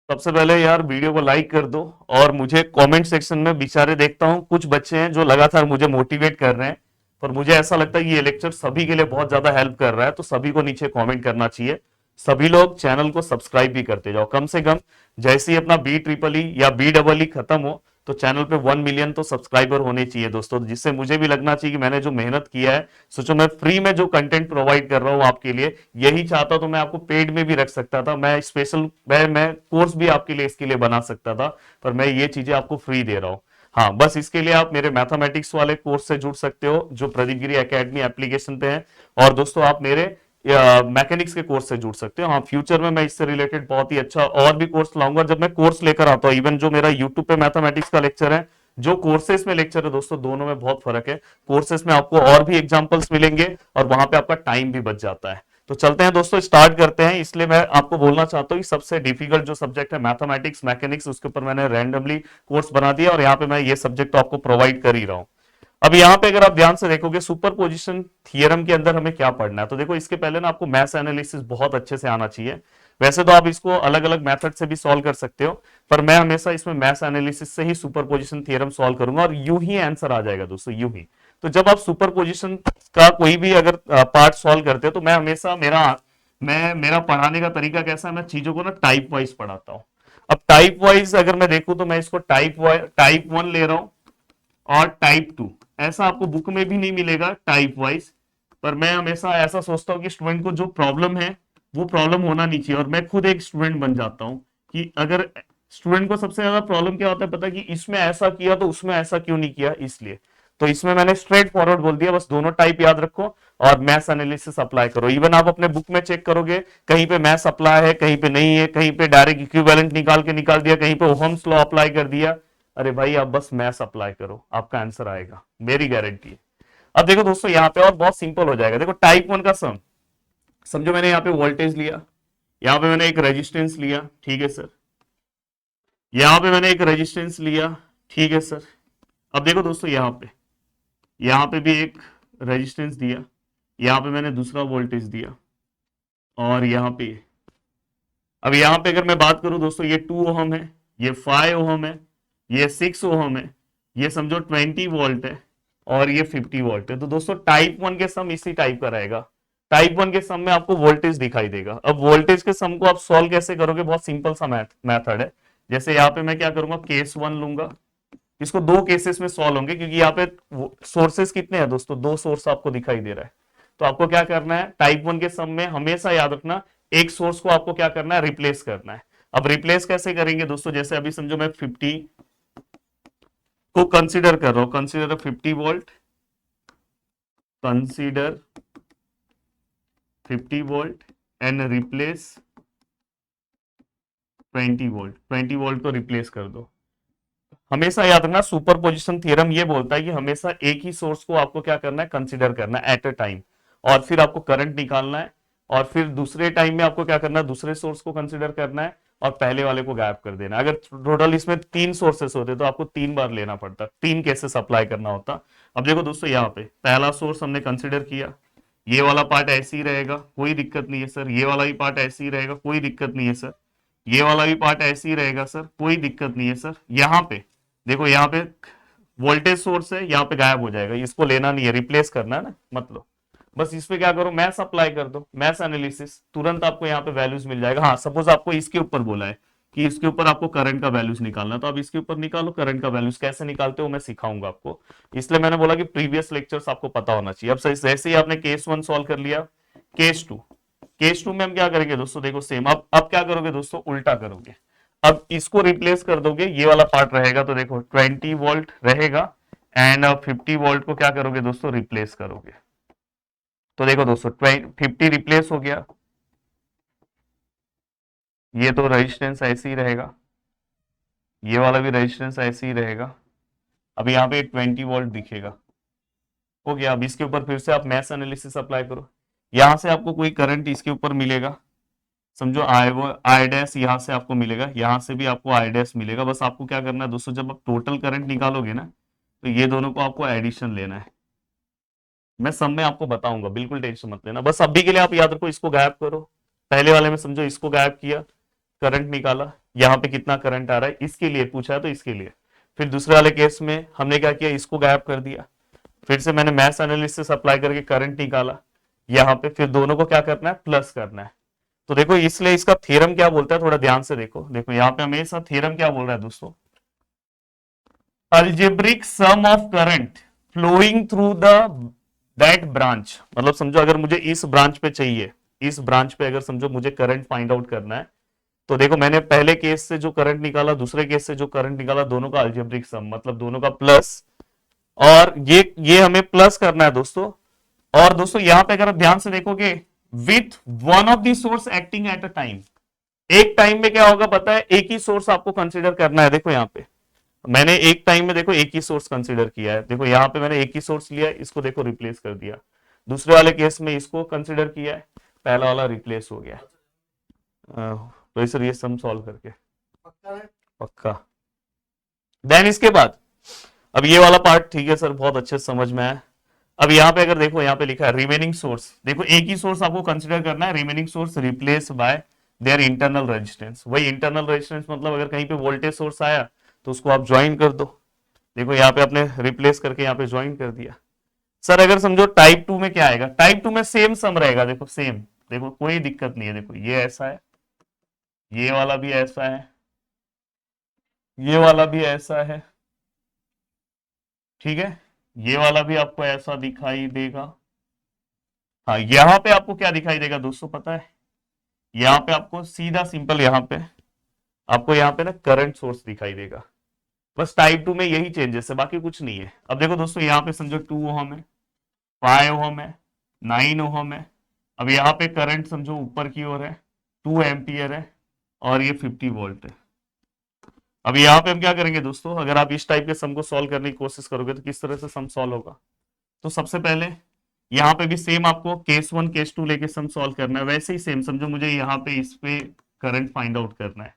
सबसे पहले यार वीडियो को लाइक कर दो और मुझे कमेंट सेक्शन में बेचारे देखता हूँ कुछ बच्चे हैं जो लगातार मुझे मोटिवेट कर रहे हैं, पर मुझे ऐसा लगता है कि ये लेक्चर सभी के लिए बहुत ज्यादा हेल्प कर रहा है, तो सभी को नीचे कमेंट करना चाहिए। सभी लोग चैनल को सब्सक्राइब भी करते जाओ, कम से कम जैसे ही अपना बी ट्रिपल ई या बी डबल ई खत्म हो तो चैनल पे 1 मिलियन तो सब्सक्राइबर होने चाहिए दोस्तों, जिससे मुझे भी लगना चाहिए कि मैंने जो मेहनत किया है। सोचो मैं फ्री में जो कंटेंट प्रोवाइड कर रहा हूँ आपके लिए, यही चाहता तो मैं आपको पेड में भी रख सकता था, मैं स्पेशल मैं कोर्स भी आपके लिए इसके लिए बना सकता था, पर मैं ये चीजें आपको फ्री दे रहा हूँ। हाँ, बस इसके लिए आप मेरे मैथमेटिक्स वाले कोर्स से जुड़ सकते हो जो प्रदीप गिरी एकेडमी एप्लीकेशन पे है। और दोस्तों आप मेरे मैकेनिक्स के कोर्स से जुड़ सकते हो। हाँ, फ्यूचर में मैं इससे रिलेटेड बहुत ही अच्छा और भी कोर्स लाऊंगा जब मैं कोर्स लेकर आता हूँ। इवन जो मेरा यूट्यूब पे मैथमेटिक्स का लेक्चर है, जो कोर्सेस में लेक्चर है दोस्तों, दोनों में बहुत फर्क है। कोर्सेस में आपको और भी एग्जांपल्स मिलेंगे और वहां पे आपका टाइम भी बच जाता है। तो चलते हैं दोस्तों, स्टार्ट करते हैं। इसलिए मैं आपको बोलना चाहता हूँ कि सबसे डिफिकल्ट जो सब्जेक्ट है मैथमेटिक्स मैकेनिक्स, उसके ऊपर मैंने रैंडमली कोर्स बना दिया और यहाँ पे मैं ये सब्जेक्ट तो आपको प्रोवाइड कर ही रहा हूँ। अब यहाँ पे अगर आप ध्यान से देखोगे सुपरपोजिशन थियरम के अंदर हमें क्या पढ़ना है, तो देखो इसके पहले ना आपको मैथ्स एनालिसिस बहुत अच्छे से आना चाहिए। वैसे तो आप इसको अलग अलग मेथड से भी सॉल्व कर सकते हो, पर मैं हमेशा इसमें मैथ्स एनालिसिस से ही सुपरपोजिशन थियरम सॉल्व करूंगा और यूं ही आंसर आ जाएगा दोस्तों, यूं ही। तो जब आप सुपरपोजिशन का कोई भी अगर पार्ट सॉल्व करते हो तो मैं हमेशा मेरा पढ़ाने का तरीका कैसा है, मैं चीजों को ना टाइप वाइज पढ़ाता हूँ। अब टाइप वाइज अगर मैं देखूं तो मैं इसको टाइप वन ले रहा हूं और टाइप टू। ऐसा आपको बुक में भी नहीं मिलेगा टाइप वाइज, पर मैं हमेशा ऐसा सोचता हूँ कि स्टूडेंट को जो प्रॉब्लम है वो प्रॉब्लम होना नहीं चाहिए, और मैं खुद एक स्टूडेंट बन जाता हूँ कि अगर स्टूडेंट को सबसे ज्यादा प्रॉब्लम क्या होता है पता है, कि इसमें ऐसा किया तो उसमें ऐसा क्यों नहीं किया, इसलिए। तो इसमें मैंने स्ट्रेट फॉरवर्ड बोल दिया, बस दोनों टाइप याद रखो और मैथ्स एनालिसिस अप्लाई करो। इवन आप अपने बुक में चेक करोगे, कहीं पे मैथ्स अप्लाई है, कहीं पे नहीं है, कहीं पे डायरेक्ट इक्विवेलेंट निकाल दिया, कहीं पे ओहम्स लॉ अप्लाई कर दिया। अरे भाई आप बस मैथ्स अप्लाई करो, आपका आंसर आएगा, मेरी गारंटी है। अब देखो दोस्तों यहाँ पे और बहुत सिंपल हो जाएगा। देखो टाइप वन का सम, समझो मैंने यहाँ पे वोल्टेज लिया, यहाँ पे मैंने एक रेजिस्टेंस लिया, ठीक है सर, यहाँ पे मैंने एक रेजिस्टेंस लिया, ठीक है सर। अब देखो दोस्तों यहाँ पे भी एक रेजिस्टेंस दिया, यहाँ पे मैंने दूसरा वोल्टेज दिया, और यहाँ पे, अब यहाँ पे अगर मैं बात करूं दोस्तों, ये 2 ओहम है, ये 5 ओहम है, ये 6 ओहम है, ये समझो 20 वोल्ट है, और ये 50 वोल्ट है। तो दोस्तों टाइप वन के सम इसी टाइप का रहेगा। टाइप वन के सम में आपको वोल्टेज दिखाई देगा। अब वोल्टेज के सम को आप सॉल्व कैसे करोगे, बहुत सिंपल सा मैथड है। जैसे यहाँ पे मैं क्या करूंगा, केस वन लूंगा, इसको दो केसेस में सॉल्व होंगे क्योंकि यहाँ पे सोर्सेस कितने हैं दोस्तों, दो सोर्स आपको दिखाई दे रहा है। तो आपको क्या करना है, टाइप वन के सम में हमेशा याद रखना, एक सोर्स को आपको क्या करना है, रिप्लेस करना है। अब रिप्लेस कैसे करेंगे दोस्तों, जैसे अभी समझो मैं 50 को कंसीडर कर रहा हूं, consider 50 volt, consider 50 volt and replace 20 volt, 20 volt को रिप्लेस कर दो। हमेशा याद रखना सुपर पोजिशन थियरम ये बोलता है कि हमेशा एक ही सोर्स को आपको क्या करना है, कंसिडर करना है एट अ टाइम, और फिर आपको करंट निकालना है, और फिर दूसरे टाइम में आपको क्या करना है, दूसरे सोर्स को कंसिडर करना है और पहले वाले को गायब कर देना है। अगर टोटल इसमें 3 सोर्सेस होते तो आपको 3 बार लेना पड़ता, 3 केसेस अप्लाई करना होता। अब देखो दोस्तों यहाँ पे पहला सोर्स हमने कंसिडर किया, ये वाला पार्ट ऐसे ही रहेगा, कोई दिक्कत नहीं है सर, ये वाला भी पार्ट ऐसे ही रहेगा, कोई दिक्कत नहीं है सर, ये वाला भी पार्ट ऐसे ही रहेगा सर, कोई दिक्कत नहीं है सर। यहाँ पे देखो, यहाँ पे वोल्टेज सोर्स है, यहाँ पे गायब हो जाएगा, इसको लेना नहीं है, रिप्लेस करना है ना, मतलब बस इस पे क्या करो, मैथ्स अप्लाई कर दो, मैथ्स एनालिसिस, तुरंत आपको यहाँ पे वैल्यूज मिल जाएगा। हाँ, सपोज आपको इसके ऊपर बोला है कि इसके ऊपर आपको करंट का वैल्यूज निकालना, तो आप इसके ऊपर निकालो करंट का वैल्यूज, कैसे निकालते हो मैं सिखाऊंगा आपको। इसलिए मैंने बोला कि प्रीवियस लेक्चर्स आपको पता होना चाहिए। अब जैसे ही आपने केस वन सॉल्व कर लिया, केस टू, केस टू में हम क्या करेंगे दोस्तों, देखो सेम, अब क्या करोगे दोस्तों, उल्टा करोगे। अब इसको रिप्लेस कर दोगे, ये वाला पार्ट रहेगा, तो देखो 20 वोल्ट रहेगा, एंड अब 50 वोल्ट को क्या करोगे दोस्तों, रिप्लेस करोगे। तो देखो दोस्तों 50 रिप्लेस हो गया, ये तो रेजिस्टेंस ऐसे ही रहेगा, ये वाला भी रेजिस्टेंस ऐसे ही रहेगा। अब यहाँ पे 20 वोल्ट दिखेगा, हो गया। अब इसके ऊपर फिर से आप मैथ्स एनालिसिस अप्लाई करो, यहां से आपको कोई करंट इसके ऊपर मिलेगा, समझो आई डैश यहां से आपको मिलेगा, यहां से भी आपको आई डैश मिलेगा। बस आपको क्या करना है दोस्तों, जब आप टोटल करंट निकालोगे ना, तो ये दोनों को आपको एडिशन लेना है। मैं सब में आपको बताऊंगा, बिल्कुल टेंशन मत लेना, बस अभी के लिए आप याद रखो, इसको गायब करो, पहले वाले में समझो इसको गायब किया, करंट निकाला, यहाँ पे कितना करंट आ रहा है, इसके लिए पूछा है तो इसके लिए। फिर दूसरे वाले केस में हमने क्या किया, इसको गायब कर दिया, फिर से मैंने मैश एनालिसिस अप्लाई करके करंट निकाला यहाँ पे, फिर दोनों को क्या करना है, प्लस करना है। तो देखो इसलिए इसका थ्योरम क्या बोलता है, थोड़ा ध्यान से देखो, देखो यहाँ पे हमेशा थ्योरम क्या बोल रहा है दोस्तों, algebraic sum of current flowing through the that branch, मतलब समझो अगर मुझे इस ब्रांच पे चाहिए, इस ब्रांच पे अगर समझो मुझे करंट फाइंड आउट करना है, तो देखो मैंने पहले केस से जो करंट निकाला, दूसरे केस से जो करंट निकाला, दोनों का अलजेब्रिक सम मतलब दोनों का प्लस, और ये हमें प्लस करना है दोस्तों। और दोस्तों यहां पे अगर आप ध्यान से देखोगे, with one of the source acting at a time, एक टाइम में क्या होगा पता है, एक ही सोर्स आपको कंसीडर करना है। देखो यहाँ पे मैंने एक टाइम में देखो एक ही सोर्स कंसीडर किया है, देखो यहाँ पे मैंने एक ही सोर्स लिया है, इसको देखो रिप्लेस कर दिया, दूसरे वाले केस में इसको कंसीडर किया है, पहला वाला रिप्लेस हो गया। तो इस ये सम सॉल्व करके पक्का। देन इसके बाद अब ये वाला पार्ट ठीक है सर, बहुत अच्छे से समझ में आया। अब यहाँ पे अगर देखो, यहाँ पे लिखा है रिमेनिंग सोर्स, देखो एक ही सोर्स आपको कंसीडर करना है, remaining source replace by their internal resistance. वही इंटरनल रेजिस्टेंस मतलब अगर कहीं पे वोल्टेज सोर्स आया तो उसको आप ज्वाइन कर दो, देखो यहाँ पे आपने रिप्लेस करके यहाँ पे ज्वाइन कर दिया। सर अगर समझो टाइप 2 में क्या आएगा, टाइप 2 में सेम सम रहेगा, देखो सेम, देखो कोई दिक्कत नहीं है, देखो ये ऐसा है, ये वाला भी ऐसा है, ये वाला भी ऐसा है, ठीक है, ये वाला भी आपको ऐसा दिखाई देगा। हाँ यहाँ पे आपको क्या दिखाई देगा दोस्तों पता है, यहाँ पे आपको सीधा सिंपल यहाँ पे आपको यहाँ पे ना करंट सोर्स दिखाई देगा। बस टाइप 2 में यही चेंजेस है, बाकी कुछ नहीं है। अब देखो दोस्तों यहाँ पे समझो 2 ओहम है, 5 ओहम है, 9 ओहम है। अब यहाँ पे करंट समझो ऊपर की ओर है, 2 एम्पियर है, और ये 50 वोल्ट है। अब यहाँ पे हम क्या करेंगे दोस्तों, अगर आप इस टाइप के सम को सॉल्व करने की कोशिश करोगे तो किस तरह से सम सॉल्व होगा, तो सबसे पहले यहाँ पे भी सेम आपको केस 1 केस 2 लेके सम सॉल्व करना है, वैसे ही सेम समझो मुझे यहाँ पे इस पे करंट फाइंड आउट करना है,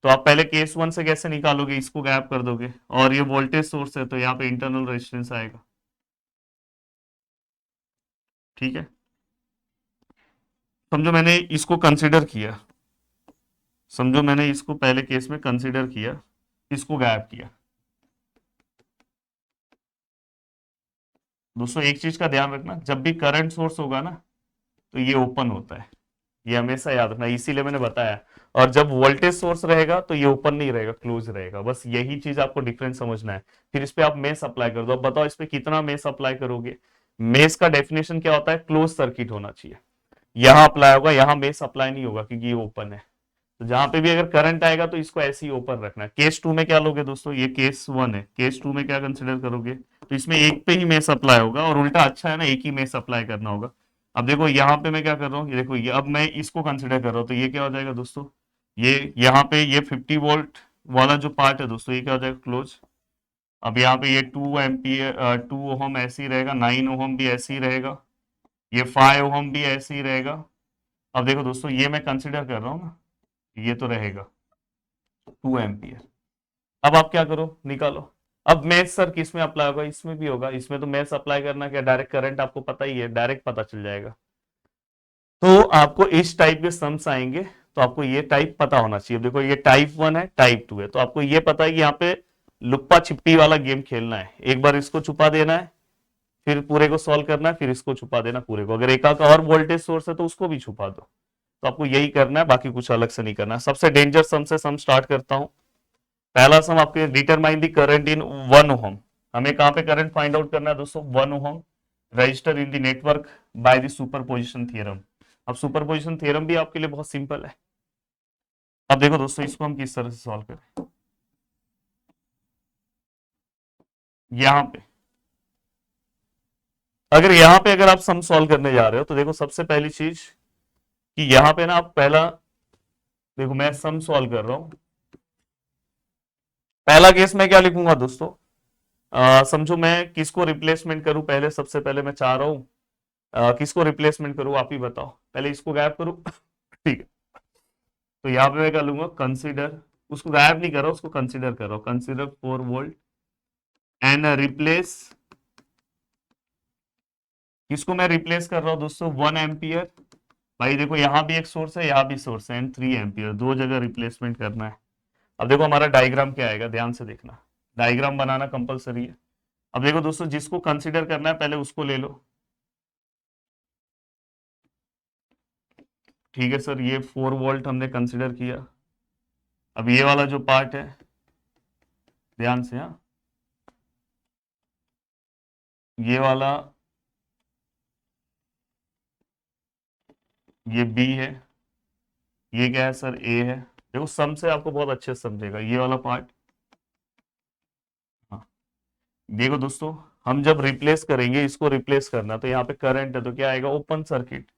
तो आप पहले केस 1 से कैसे निकालोगे, इसको गैप कर दोगे, और ये वोल्टेज सोर्स है तो यहाँ पे इंटरनल रेजिस्टेंस आएगा, ठीक है। समझो मैंने इसको कंसिडर किया, समझो मैंने इसको पहले केस में कंसिडर किया, इसको गैप किया। दोस्तों एक चीज का ध्यान रखना, जब भी करंट सोर्स होगा ना तो ये ओपन होता है, ये हमेशा याद रखना, इसीलिए मैंने बताया। और जब वोल्टेज सोर्स रहेगा तो ये ओपन नहीं रहेगा, क्लोज रहेगा, बस यही चीज आपको डिफरेंस समझना है। फिर इस पे आप मेस अप्लाई कर दो। अब बताओ इस पे कितना मेस अप्लाई करोगे। मेस का डेफिनेशन क्या होता है, क्लोज सर्किट होना चाहिए, यहां अप्लाई होगा, यहां मेस अप्लाई नहीं होगा क्योंकि ये ओपन है। तो जहां पे भी अगर करंट आएगा तो इसको ऐसे ही ओपन रखना है। केस 2 में क्या लोगे दोस्तों, ये केस 1 है, केस 2 में क्या कंसिडर करोगे, तो इसमें एक पे ही मेस अप्लाई होगा, और उल्टा अच्छा है ना, एक ही मेस अप्लाई करना होगा। अब देखो यहाँ पे मैं क्या कर रहा हूँ, ये देखो ये अब मैं इसको कंसिडर कर रहा हूँ, तो ये क्या हो जाएगा दोस्तों, ये यहाँ पे ये 50 वोल्ट वाला जो पार्ट है दोस्तों, ये क्या हो जाएगा, क्लोज। अब यहाँ पे ये 2 एम्पियर 2 ओहम ऐसे ही रहेगा, 9 ओहम भी ऐसे ही रहेगा, ये 5 ओहम भी ऐसे ही रहेगा। अब देखो दोस्तों ये मैं कंसिडर कर रहा हूँ ना, ये तो रहेगा 2 एम्पियर। अब आप क्या करो, निकालो। अब मेस सर किस में अप्लाई होगा, इसमें भी होगा, इसमें तो मेस अप्लाई करना क्या, डायरेक्ट करंट आपको पता ही है, डायरेक्ट पता चल जाएगा। तो आपको इस टाइप के सम्स आएंगे, तो आपको ये टाइप पता होना चाहिए। देखो ये टाइप 1 है, टाइप 2 है, तो आपको ये पता है कि यहाँ पे लुप्पा छिप्पी वाला गेम खेलना है, एक बार इसको छुपा देना है, फिर पूरे को सॉल्व करना है, फिर इसको छुपा देना पूरे को, अगर एक आध और वोल्टेज सोर्स है तो उसको भी छुपा दो। तो आपको यही करना है, बाकी कुछ अलग से नहीं करना है। सबसे डेंजर सम से सम स्टार्ट करता हूं। पहला सम आपके determine the current in 1 ohm. हमें कहां पे करंट फाइंड आउट करना है दोस्तों, 1 ohm register in the network by the superposition theorem. अब सुपरपोजिशन थ्योरम भी आपके लिए बहुत सिंपल है। अब देखो दोस्तों इसको हम किस तरह से सॉल्व करें। यहां पे अगर आप सम सॉल्व करने जा रहे हो तो देखो सबसे पहली चीज कि यहां पे ना आप पहला देखो, मैं सम सॉल्व कर रहा हूं, पहला केस मैं क्या लिखूंगा दोस्तों, समझो मैं किसको रिप्लेसमेंट करूं, पहले सबसे पहले मैं चाह रहा हूं किसको रिप्लेसमेंट करूं, आप ही बताओ, पहले इसको गायब करूं ठीक है। तो यहां पे मैं क्या लूंगा, कंसीडर, उसको गायब नहीं कर रहा, उसको कंसीडर कर रहा हूं, कंसीडर 4 वोल्ट एंड रिप्लेस, किसको मैं रिप्लेस कर रहा हूं दोस्तों, 1 एम्पियर भाई देखो यहाँ भी एक सोर्स है, यहाँ भी सोर्स है, एंड 3 एम्पियर, दो जगह रिप्लेसमेंट करना है। अब देखो हमारा डायग्राम क्या आएगा, ध्यान से देखना, डायग्राम बनाना कंपलसरी है। अब देखो दोस्तों, जिसको कंसिडर करना है पहले उसको ले लो। ठीक है सर, ये 4 वोल्ट हमने कंसिडर किया। अब ये वाला जो पार्ट है, ध्यान से, हाँ, ये वाला, ये बी है, ये क्या है सर, ए है। देखो सम से आपको बहुत अच्छे से समझेगा ये वाला पार्ट। हाँ, देखो दोस्तों, हम जब रिप्लेस करेंगे, इसको रिप्लेस करना, तो यहाँ पे करंट है तो क्या आएगा, ओपन सर्किट।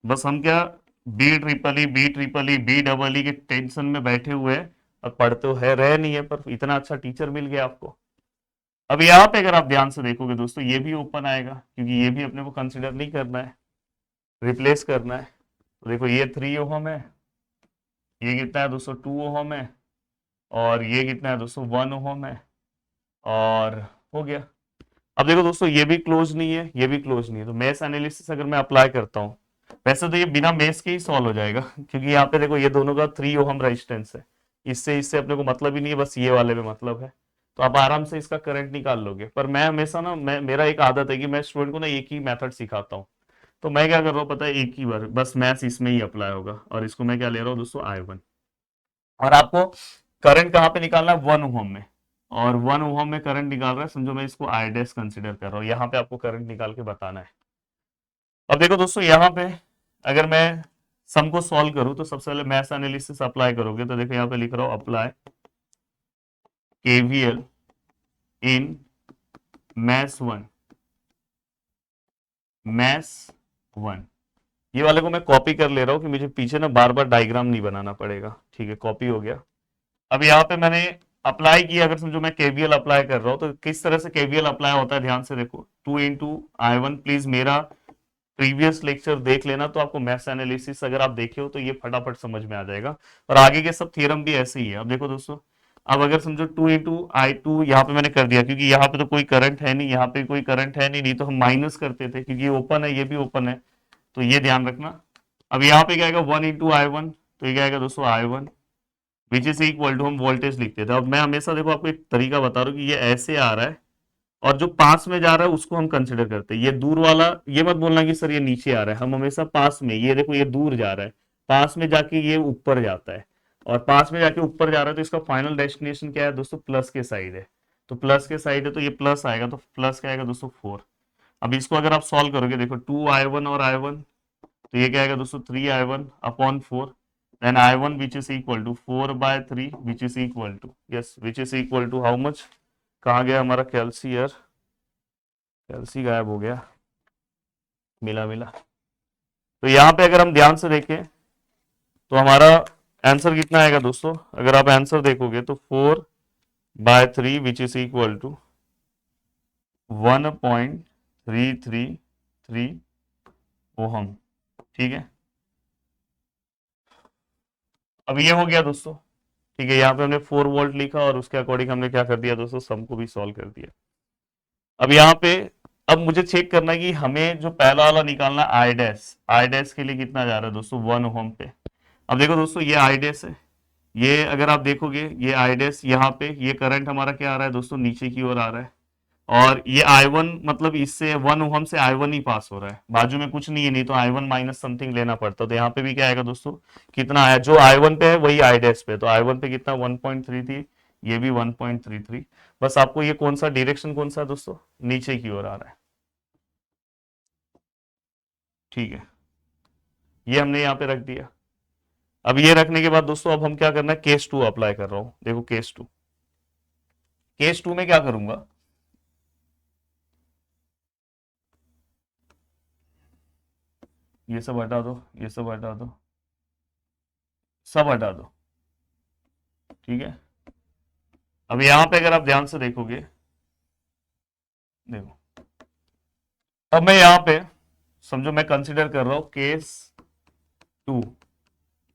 बस हम क्या, बी डबल ई के टेंशन में बैठे हुए हैं, और पढ़ते तो है रह नहीं है, पर इतना अच्छा टीचर मिल गया आपको। अब यहाँ पे अगर आप ध्यान से देखोगे दोस्तों, ये भी ओपन आएगा, क्योंकि ये भी अपने को कंसिडर नहीं करना है, रिप्लेस करना है। तो देखो ये 3 ओहम है, ये कितना है दोस्तों, 2 ओहम है, और ये कितना है दोस्तों, 1 ओहम है, और हो गया। अब देखो दोस्तों, ये भी क्लोज नहीं है, ये भी क्लोज नहीं है, तो मेश एनालिसिस अगर मैं अप्लाई करता हूँ, वैसे तो ये बिना मेश के ही सॉल्व हो जाएगा, क्योंकि यहाँ पे देखो ये दोनों का 3 ओहम रेजिस्टेंस है, इससे इससे अपने को मतलब ही नहीं है, बस ये वाले में मतलब है। तो आप आराम से इसका करंट निकाल लोगे। पर मैं हमेशा ना, मेरा एक आदत है कि मैं स्टूडेंट को ना एक ही मेथड सिखाता हूँ। तो मैं क्या कर रहा हूँ पता है, एक ही बार बस मैथ्स इसमें ही अप्लाई होगा, और इसको मैं क्या ले रहा हूँ दोस्तों, I1। और आपको करंट कहाँ पे निकालना है, 1 ओहम में, और 1 ओहम में करंट निकाल रहा है, समझो मैं इसको आई डैश कंसिडर कर रहा हूँ, यहाँ पे आपको करंट निकाल के बताना है। अब देखो दोस्तों, यहाँ पे अगर मैं सम को सॉल्व करूँ, तो सबसे पहले मैथ एनालिसिस अप्लाई करोगे, तो देखो यहाँ पे लिख रहा हूँ, apply KVL in maths 1, maths 1। ये वाले को मैं कॉपी कर ले रहा हूँ कि मुझे पीछे ना बार बार डायग्राम नहीं बनाना पड़ेगा। ठीक है, कॉपी हो गया। अब यहाँ पे मैंने अप्लाई किया, अगर समझो मैं केवीएल अप्लाई कर रहा हूँ, तो किस तरह से केवीएल अप्लाई होता है, ध्यान से देखो, 2 into I1। प्लीज मेरा प्रीवियस लेक्चर देख लेना, तो आपको मैथ्स एनालिसिस अगर आप देखे हो तो ये फटाफट समझ में आ जाएगा, और आगे के सब थ्योरम भी ऐसे ही है। अब देखो दोस्तों, अब अगर समझो 2 into I2 यहाँ पे मैंने कर दिया, क्योंकि यहाँ पे तो कोई करंट है नहीं, यहाँ पे कोई करंट है नहीं, नहीं तो हम माइनस करते थे, क्योंकि ये ओपन है, ये भी ओपन है, तो ये ध्यान रखना। अब यहाँ पे क्या आएगा, 1 into I1, तो ये क्या आएगा दोस्तों, I1 which is equal to, हम वोल्टेज लिखते थे। अब मैं हमेशा देखो आपको एक तरीका बता रहा हूँ कि ये ऐसे आ रहा है, और जो पास में जा रहा है उसको हम कंसिडर करते हैं। ये दूर वाला, ये मत बोलना कि सर ये नीचे आ रहा है, हम हमेशा पास में, ये देखो ये दूर जा रहा है, पास में जाके ये ऊपर जाता है, और पास में जाके ऊपर जा रहा है, तो इसका फाइनल डेस्टिनेशन क्या है दोस्तों, प्लस के साइड है। तो प्लस के साइड है, तो ये प्लस आएगा, तो प्लस क्या आएगा दोस्तों, 4। अब इसको अगर आप सॉल्व करोगे, देखो 2I1 और I1, तो ये क्या आएगा दोस्तों, 3I1/4, then I1 which is equal to 4/3 which is equal to, yes, which is equal to how much, कहाँ गया हमारा कैल्सी यार, कैल्सी गायब हो गया, मिला मिला। तो यहाँ पे अगर हम ध्यान से देखें, तो हमारा आंसर कितना आएगा दोस्तों, अगर आप आंसर देखोगे तो 4/3 which is equal to 1.333 ohm. ठीक है, अब ये हो गया दोस्तों। ठीक है, यहाँ पे हमने 4 वोल्ट लिखा, और उसके अकॉर्डिंग हमने क्या कर दिया दोस्तों, सम को भी सॉल्व कर दिया। अब यहाँ पे, अब मुझे चेक करना है कि हमें जो पहला वाला निकालना है, आई डैश के लिए कितना जा रहा है दोस्तों, 1 ओहम पे। अब देखो दोस्तों, ये आई डैश है, ये अगर आप देखोगे, ये आई डैश, यहाँ पे ये करंट हमारा क्या आ रहा है दोस्तों, नीचे की ओर आ रहा है, और ये I1 मतलब इससे 1 ओहम से I1 ही पास हो रहा है, बाजू में कुछ नहीं है, नहीं तो I1 माइनस समथिंग लेना पड़ता। तो यहाँ पे भी क्या आएगा दोस्तों, कितना आया, जो I1 पे है वही आई डैश पे, तो I1 पे कितना, 1.33, ये भी 1.33। बस आपको ये कौन सा डायरेक्शन कौन सा है दोस्तों, नीचे की ओर आ रहा है। ठीक है, ये हमने यहाँ पे रख दिया। अब ये रखने के बाद दोस्तों, अब हम क्या करना है, केस 2 अप्लाई कर रहा हूं। देखो केस 2 में क्या करूंगा, ये सब हटा दो, ये सब हटा दो, सब हटा दो। ठीक है, अब यहां पे अगर आप ध्यान से देखोगे, देखो, अब मैं यहां पे समझो मैं कंसीडर कर रहा हूं केस 2।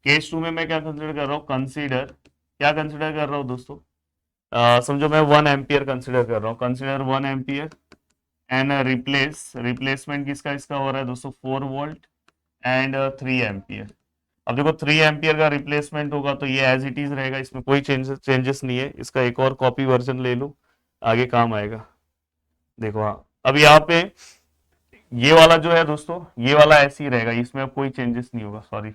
केस 2 में मैं क्या कंसीडर कर रहा हूं, क्या कंसीडर कर रहा हूं दोस्तों, समझो मैं 1 एम्पियर कंसीडर कर रहा हूं, कंसीडर 1 एम्पियर, एंड रिप्लेसमेंट किसका इसका हो रहा है दोस्तों 4 वोल्ट एंड 3 एम्पियर। अब देखो 3 एम्पियर का रिप्लेसमेंट होगा तो ये एज इट इज रहेगा, इसमें कोई चेंजेस नहीं है। इसका एक और कॉपी वर्जन ले लो, आगे काम आएगा। देखो हाँ, अब यहाँ पे ये वाला जो है दोस्तों, ये वाला ऐसे ही रहेगा, इसमें अब कोई चेंजेस नहीं होगा। सॉरी,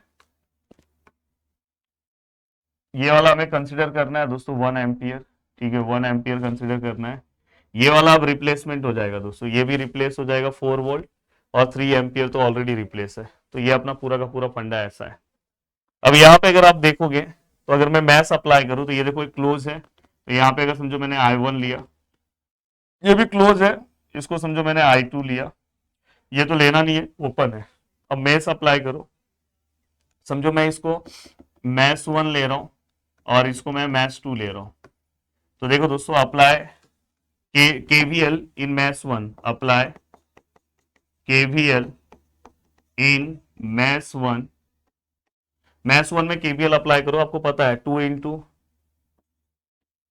ये वाला हमें कंसिडर करना है दोस्तों 1 एम्पियर। ठीक है, 1 एम्पियर कंसिडर करना है। ये वाला अब रिप्लेसमेंट हो जाएगा दोस्तों, ये भी रिप्लेस हो जाएगा 4 वोल्ट, और 3 एम्पियर तो ऑलरेडी रिप्लेस है। तो ये अपना पूरा का पूरा फंडा ऐसा है। अब यहाँ पे अगर आप देखोगे तो अगर मैं मैथ्स अप्लाई करूँ तो ये देखो एक क्लोज है, तो यहाँ पे अगर समझो मैंने I1 लिया, ये भी क्लोज है, इसको समझो मैंने I2 लिया, ये तो लेना नहीं है, ओपन है। अब मैथ्स अप्लाई करो, समझो मैं इसको मैथ्स 1 ले रहा हूँ और इसको मैं मैथ्स 2 ले रहा हूँ। तो देखो दोस्तों, apply KVL in maths 1, apply KVL in maths 1। Maths 1 में केवीएल अप्लाई करो, आपको पता है 2 इंटू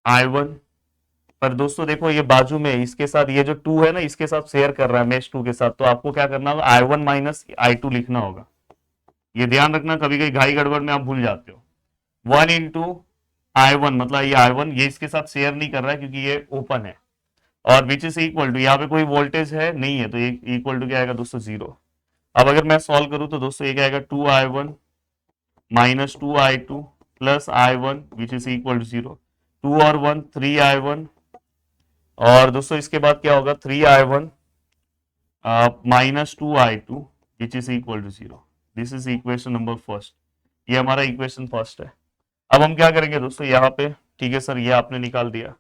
I1। पर दोस्तों देखो ये बाजू में इसके साथ ये जो 2 है ना, इसके साथ शेयर कर रहा है मैच 2 के साथ, तो आपको क्या करना होगा, I1 माइनस I2 लिखना होगा। ये ध्यान रखना, कभी कभी घाई गड़बड़ में आप भूल जाते हो। 1 इंटू I1 मतलब ये I1 ये इसके साथ शेयर नहीं कर रहा है क्योंकि ये ओपन है, और विच इज इक्वल टू, यहाँ पे कोई वोल्टेज है नहीं है, तो ये इक्वल टू क्या आएगा दोस्तों 0। अब अगर मैं सॉल्व करूं तो दोस्तों ये क्या आएगा 2I1 minus 2I2 plus I1 which is equal to 0। 2 और 1 3I1, और दोस्तों इसके बाद क्या होगा 3I1 minus 2I2 which is equal to 0। This is equation number first, ये हमारा इक्वेशन फर्स्ट है। अब हम क्या करेंगे दोस्तों यहाँ पे, ठीक है सर ये आपने निकाल दिया,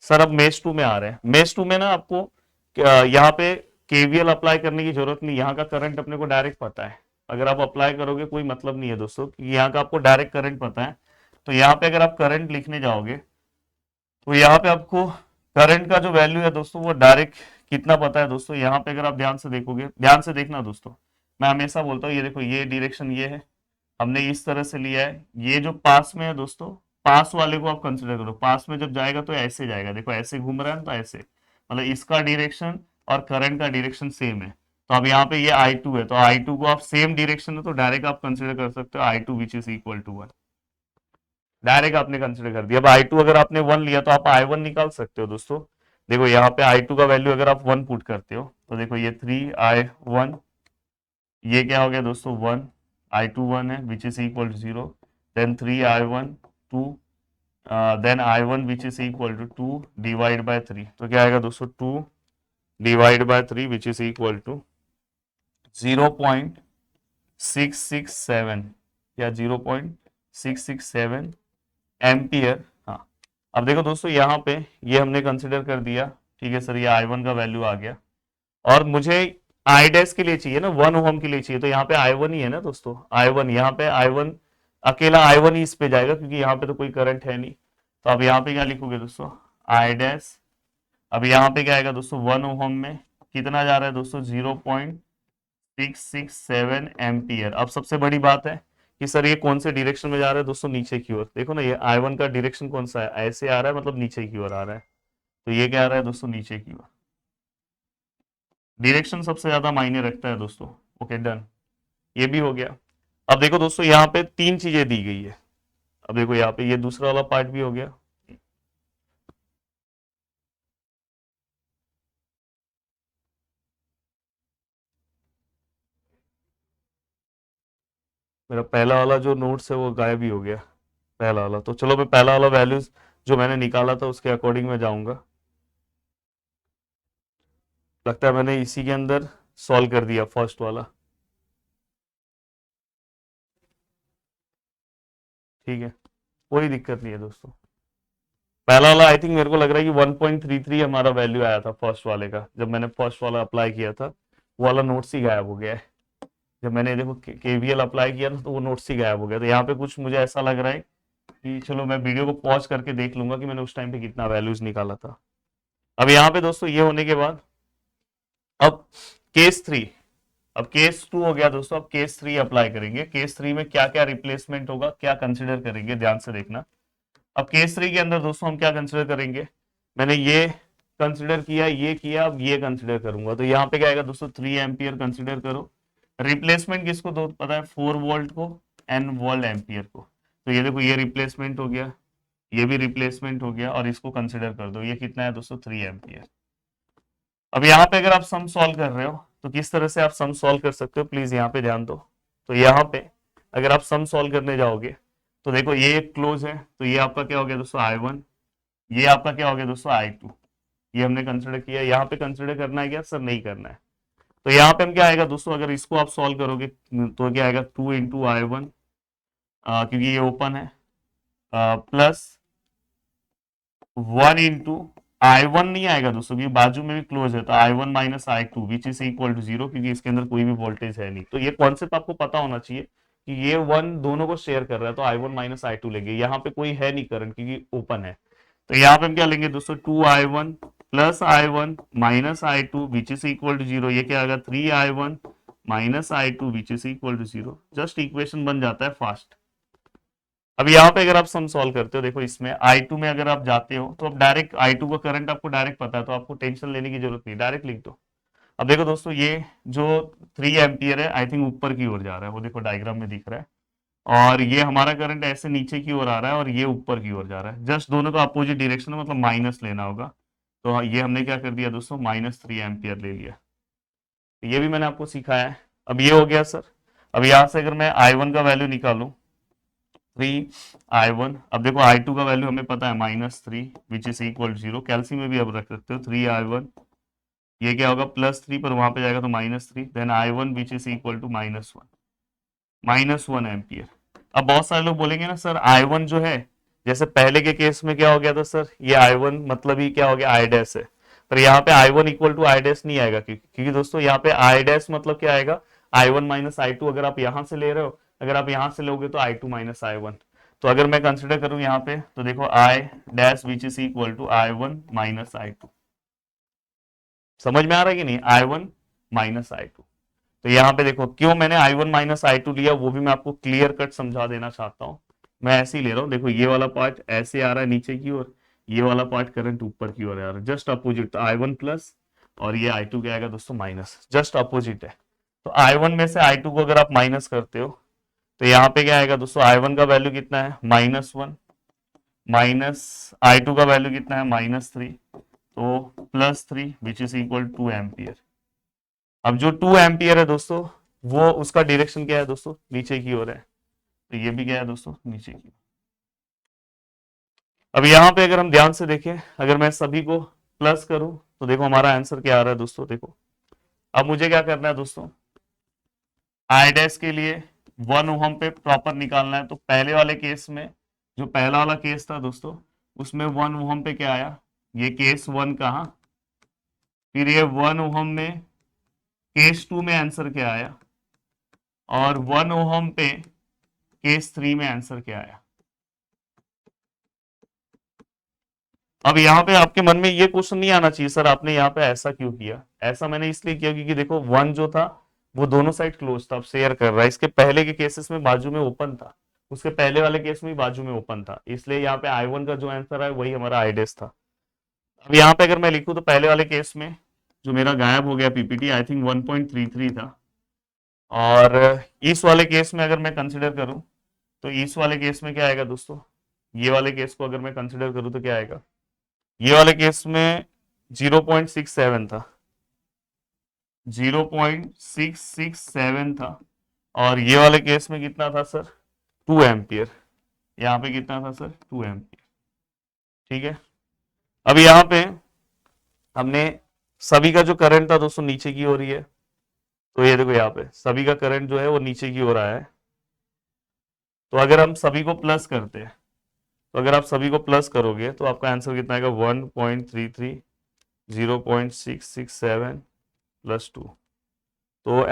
सर अब मेष 2 में आ रहे हैं। मेष 2 में ना आपको यहाँ पे केवीएल अप्लाई करने की जरूरत नहीं, यहाँ का करंट अपने को डायरेक्ट पता है। अगर आप अप्लाई करोगे कोई मतलब नहीं है दोस्तों, कि यहाँ का आपको डायरेक्ट करंट पता है। तो यहाँ पे अगर आप करंट लिखने जाओगे तो यहाँ पे आपको करंट का जो वैल्यू है दोस्तों वो डायरेक्ट कितना पता है दोस्तों। यहाँ पे अगर आप ध्यान से देखोगे, ध्यान से देखना दोस्तों, मैं हमेशा बोलता हूँ ये देखो ये डायरेक्शन ये है, हमने इस तरह से लिया है। ये जो पास में है दोस्तों, पास वाले को आप कंसिडर करो, पास में जब जाएगा तो ऐसे जाएगा, देखो ऐसे घूम रहा है तो ऐसे, मतलब इसका डायरेक्शन और करंट का डायरेक्शन सेम है। तो अब यहाँ पे ये I2 है, तो I2 को आप सेम डायरेक्शन है तो डायरेक्ट आप कंसिडर कर सकते हो I2 which is equal to 1। Direct आपने कंसिडर कर दिया। अब I2 अगर आपने 1 लिया तो आप I1 निकाल सकते हो दोस्तों। देखो यहाँ पे I2 का वैल्यू अगर आप 1 पुट करते हो तो देखो ये 3I1, ये क्या हो गया दोस्तों 1, I2 1 है which is equal to 0, then 3I1 2, then I1 which is equal to 2 divide by 3, तो क्या आएगा दोस्तों 2 divide by 3 which is equal to 0.667 या 0.667 एम्पियर। हाँ, अब देखो दोस्तों यहाँ पे ये हमने कंसिडर कर दिया, ठीक है सर ये I1 का वैल्यू आ गया, और मुझे आई डैश के लिए चाहिए ना 1 ओम के लिए चाहिए, तो यहाँ पे I1 ही है ना दोस्तों, I1 यहाँ पे I1 अकेला I1 ही इस पे जाएगा क्योंकि यहाँ पे तो कोई करंट है नहीं। तो अब यहाँ पे क्या लिखोगे दोस्तों आई डैश, अब यहाँ पे क्या आएगा दोस्तों 1 ओम में कितना जा रहा है दोस्तों 0.667 एम्पियर। अब सबसे बड़ी बात है कि सर ये कौन से डायरेक्शन में जा रहा है दोस्तों, नीचे की ओर। देखो ना ये I1 का डायरेक्शन कौन सा है, ऐसे आ रहा है, मतलब नीचे की ओर आ रहा है, तो ये क्या आ रहा है दोस्तों नीचे की ओर। डायरेक्शन सबसे ज्यादा मायने रखता है दोस्तों। ओके डन, ये भी हो गया। अब देखो दोस्तों यहाँ पे 3 चीजें दी गई है। अब देखो यहाँ पे ये दूसरा वाला पार्ट भी हो गया। मेरा पहला वाला जो नोट्स है वो गायब ही हो गया, पहला वाला। तो चलो मैं पहला वाला वैल्यूज जो मैंने निकाला था उसके अकॉर्डिंग मैं जाऊंगा। लगता है मैंने इसी के अंदर सॉल्व कर दिया फर्स्ट वाला। ठीक है, कोई दिक्कत नहीं है दोस्तों। पहला वाला आई थिंक मेरे को लग रहा है कि 1.33 हमारा वैल्यू आया था फर्स्ट वाले का, जब मैंने फर्स्ट वाला अप्लाई किया था वो वाला नोट्स ही गायब हो गया है। जब मैंने देखो केवीएल अप्लाई किया ना तो वो नोट्स ही गायब हो गया। तो यहाँ पे कुछ मुझे ऐसा लग रहा है कि चलो मैं वीडियो को पॉज करके देख लूंगा कि मैंने उस टाइम पे कितना वैल्यूज निकाला था। अब यहाँ पे दोस्तों ये होने के बाद अब केस 3, अब केस 2 हो गया दोस्तों, अब केस 3 अप्लाई करेंगे। केस 3 में क्या क्या रिप्लेसमेंट होगा, क्या कंसिडर करेंगे, ध्यान से देखना। अब केस 3 के अंदर दोस्तों हम क्या कंसिडर करेंगे, मैंने ये कंसिडर किया, ये किया, अब ये कंसिडर करूंगा, तो यहाँ पे क्या आएगा दोस्तों 3 एम्पियर कंसिडर करो। रिप्लेसमेंट किसको दो पता है, 4 वोल्ट को एंड वोल्ट एम्पियर को। तो ये देखो ये रिप्लेसमेंट हो गया, ये भी रिप्लेसमेंट हो गया, और इसको कंसिडर कर दो, ये कितना है दोस्तों 3 एम्पियर। अब यहाँ पे अगर आप सम सॉल्व कर रहे हो तो किस तरह से आप सम सॉल्व कर सकते हो, प्लीज यहाँ पे ध्यान दो। तो यहाँ पे अगर आप सम सॉल्व करने जाओगे तो देखो ये क्लोज है, तो ये आपका क्या हो गया दोस्तों I1, ये आपका क्या हो गया दोस्तों I2, ये हमने कंसिडर किया। यहाँ पे कंसिडर करना है क्या सर, नहीं करना है। तो यहाँ पे हम क्या आएगा दोस्तों, अगर इसको आप सॉल्व करोगे तो क्या आएगा 2 इंटू I1, क्योंकि ये ओपन है, प्लस 1 इंटू I1 नहीं आएगा दोस्तों, क्योंकि बाजू में भी क्लोज है, तो I1 minus I2 which is equal to 0, क्योंकि इसके अंदर कोई भी वोल्टेज है नहीं। तो ये कॉन्सेप्ट आपको पता होना चाहिए कि ये 1 दोनों को शेयर कर रहा है, तो I1 माइनस I2 लेंगे, यहाँ पे कोई है नहीं करंट क्योंकि ओपन है। तो यहाँ पे हम क्या लेंगे दोस्तों 2I1 plus I1 minus I2 which is equal to 0, ये क्या आएगा 3I1 minus I2 which is equal to 0। Just equation बन जाता है फास्ट। अब यहाँ पे अगर आप सम सॉल्व करते हो, देखो इसमें I2 में अगर आप जाते हो तो अब डायरेक्ट I2 का करंट आपको डायरेक्ट पता है, तो आपको टेंशन लेने की जरूरत नहीं, डायरेक्ट लिख दो। अब देखो दोस्तों ये जो 3 एम्पियर है आई थिंक ऊपर की ओर जा रहा है, वो देखो डायग्राम में दिख रहा है, और ये हमारा करंट ऐसे नीचे की ओर आ रहा है और ये ऊपर की ओर जा रहा है, जस्ट दोनों का अपोजिट डायरेक्शन है, मतलब माइनस लेना होगा। तो ये हमने क्या कर दिया दोस्तों -3 एम्पियर ले लिया। तो ये भी मैंने आपको सिखाया है। अब ये हो गया सर। अब यहाँ से अगर मैं I1 का वैल्यू निकालूं 3I1, अब देखो I2 का वैल्यू हमें पता है -3 विच इज इक्वल टू 0, कैल्सी में भी अब रख सकते हो 3I1, ये क्या होगा +3 पर वहां पे जाएगा तो -3, then I1 which is equal to -1 ampere. अब बहुत सारे लोग बोलेंगे ना सर I1 जो है, जैसे पहले के केस में क्या हो गया था सर, ये I1 मतलब ही क्या हो गया I डैश है, पर यहाँ पे I1 equal to I dash नहीं आएगा, क्योंकि दोस्तों यहाँ पे I डैश मतलब क्या आएगा I1 माइनस I2, अगर आप यहाँ से ले रहे हो, अगर आप यहाँ से लोगे तो I2 माइनस I1। तो अगर मैं कंसिडर करूं यहाँ पे तो देखो I dash which is equal to I1 minus I2, समझ में आ रहा है कि नहीं, I1 माइनस I2। तो यहाँ पे देखो क्यों मैंने I1 माइनस I2 लिया, वो भी मैं आपको क्लियर कट समझा देना चाहता हूँ। मैं ऐसे ही ले रहा हूँ, देखो ये वाला पार्ट ऐसे आ रहा है नीचे की ओर, ये वाला पार्ट करंट ऊपर की ओर आ रहा है, जस्ट अपोजिट। तो I1 प्लस और ये I2 क्या आएगा दोस्तों माइनस, जस्ट अपोजिट है। तो I1 में से I2 को अगर आप माइनस करते हो तो यहाँ पे क्या आएगा दोस्तों, I1 का वैल्यू कितना है -1, माइनस I2 का वैल्यू कितना है -3, तो +3 विच इज इक्वल 2 एम्पियर। अब जो 2 एम्पियर है दोस्तों, वो उसका डायरेक्शन क्या है दोस्तों, नीचे की ओर है, तो ये भी क्या है दोस्तों नीचे की। अब यहाँ पे अगर हम ध्यान से देखें, अगर मैं सभी को प्लस करूं तो देखो हमारा आंसर क्या आ रहा है दोस्तों, देखो अब मुझे क्या करना है दोस्तों, I डैश के लिए 1 ओहम पे प्रॉपर निकालना है। तो पहले वाले केस में, जो पहला वाला केस था दोस्तों, उसमें 1 ओहम पे क्या आया, ये केस 1 कहा, फिर ये 1 ओहम में केस 2 में आंसर क्या आया, और 1 ओहम पे केस 3 में आंसर क्या आया। अब यहाँ पे आपके मन में ये क्वेश्चन नहीं आना चाहिए सर आपने यहाँ पे ऐसा क्यों किया। ऐसा मैंने इसलिए किया क्योंकि देखो 1 जो था वो दोनों साइड क्लोज था, अब शेयर कर रहा है, इसके पहले के केसेस में बाजू में ओपन था, उसके पहले वाले केस में बाजू में ओपन था, इसलिए यहाँ पे I1 का जो आंसर है वही हमारा I डैश था। अब यहाँ पे अगर मैं लिखूं तो पहले वाले केस में जो मेरा गायब हो गया पीपीटी, आई थिंक 1.33 था, और इस वाले केस में अगर मैं कंसिडर करूं तो इस वाले केस में क्या आएगा दोस्तों, ये वाले केस को अगर मैं कंसिडर करूं तो क्या आएगा, ये वाले केस में 0.67 था, 0.667 था, और ये वाले केस में कितना था सर 2 एम्पियर, यहाँ पे कितना था सर 2 एम्पियर। ठीक है, अब यहाँ पे हमने सभी का जो करंट था दोस्तों नीचे की ओर ही है, तो ये देखो यहाँ पे सभी का करंट जो है वो नीचे की ओर आया है। तो अगर हम सभी को प्लस करते हैं, तो अगर आप सभी को प्लस करोगे तो आपका आंसर कितना आएगा 1.33, 0.667 प्लस 2, तो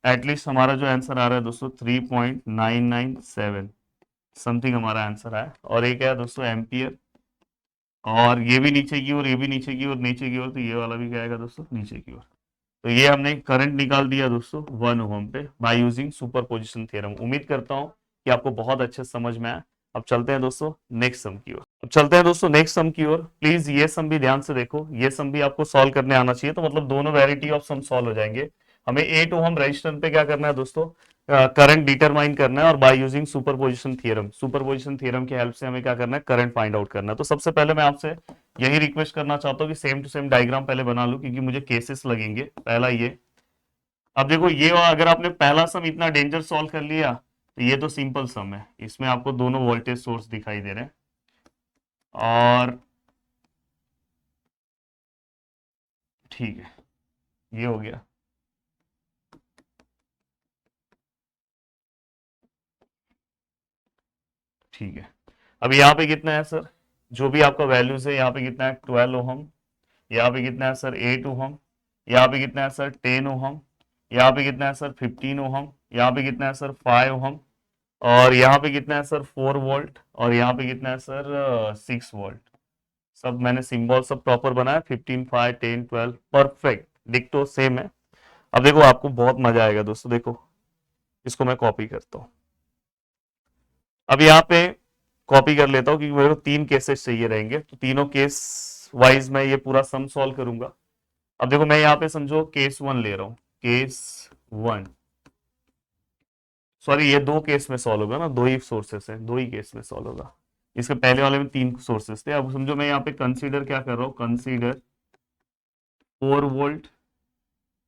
एटलीस्ट हमारा जो आंसर आ रहा है दोस्तों 3.997 समथिंग हमारा आंसर है। और ये क्या है दोस्तों एम्पियर, और ये भी नीचे की ओर, ये भी नीचे की ओर, नीचे की ओर, तो ये वाला भी क्या आएगा दोस्तों नीचे की ओर। तो ये हमने करंट निकाल दिया दोस्तों 1 ओम पे बाय यूजिंग सुपरपोजिशन थ्योरम। उम्मीद करता हूँ कि आपको बहुत अच्छे समझ में आया। अब चलते हैं दोस्तों नेक्स्ट सम की ओर। अब चलते हैं दोस्तों नेक्स्ट सम की ओर। प्लीज ये सम भी ध्यान से देखो, ये सम भी आपको सॉल्व करने आना चाहिए, तो मतलब दोनों वैरायटी ऑफ सम सॉल्व हो जाएंगे। हमें 8 ओहम रेजिस्टेंस पे क्या करना है दोस्तों, करंट डिटरमाइन करना है, और by using superposition theorem, superposition theorem की हेल्प से हमें क्या करना है, करंट फाइंड आउट करना है। तो सबसे पहले मैं आपसे यही रिक्वेस्ट करना चाहता हूँ कि सेम टू सेम डायग्राम पहले बना लूं, क्योंकि मुझे केसेस लगेंगे। पहला ये, अब देखो ये अगर आपने पहला सम इतना डेंजर सॉल्व कर लिया, तो ये तो सिंपल सम है, इसमें आपको दोनों वोल्टेज सोर्स दिखाई दे रहे हैं, और ठीक है, ये हो गया। ठीक है, अब यहाँ पे कितना है सर, जो भी आपका वैल्यूज है, यहाँ पे कितना है 12 ओहम, यहाँ पे कितना है सर 8 ओहम, यहाँ पे कितना है सर 10 ओहम, यहाँ पे कितना है सर 15 ओहम, यहाँ पे कितना है सर 5 ओहम, और यहाँ पे कितना है सर 4 वोल्ट, और यहाँ पे कितना है सर 6 वोल्ट। सब मैंने सिंबल सब प्रॉपर बनाया, 15 5 10 12 परफेक्ट डिक्टो सेम है। अब देखो आपको बहुत मजा आएगा दोस्तों, देखो इसको मैं कॉपी करता हूँ। अब यहाँ पे कॉपी कर लेता हूँ, क्योंकि मेरे को 3 केसेस चाहिए रहेंगे, तो तीनों केस वाइज मैं ये पूरा सम सॉल्व करूंगा। अब देखो मैं यहाँ पे समझो केस 1 ले रहा हूँ, केस 1, सॉरी ये 2 केस में सॉल्व होगा ना, 2 ही सोर्सेस है, 2 ही केस में सॉल्व होगा। इसके पहले वाले में 3 सोर्सेस थे। अब समझो मैं यहाँ पे कंसीडर क्या कर रहा हूँ, consider 4 volt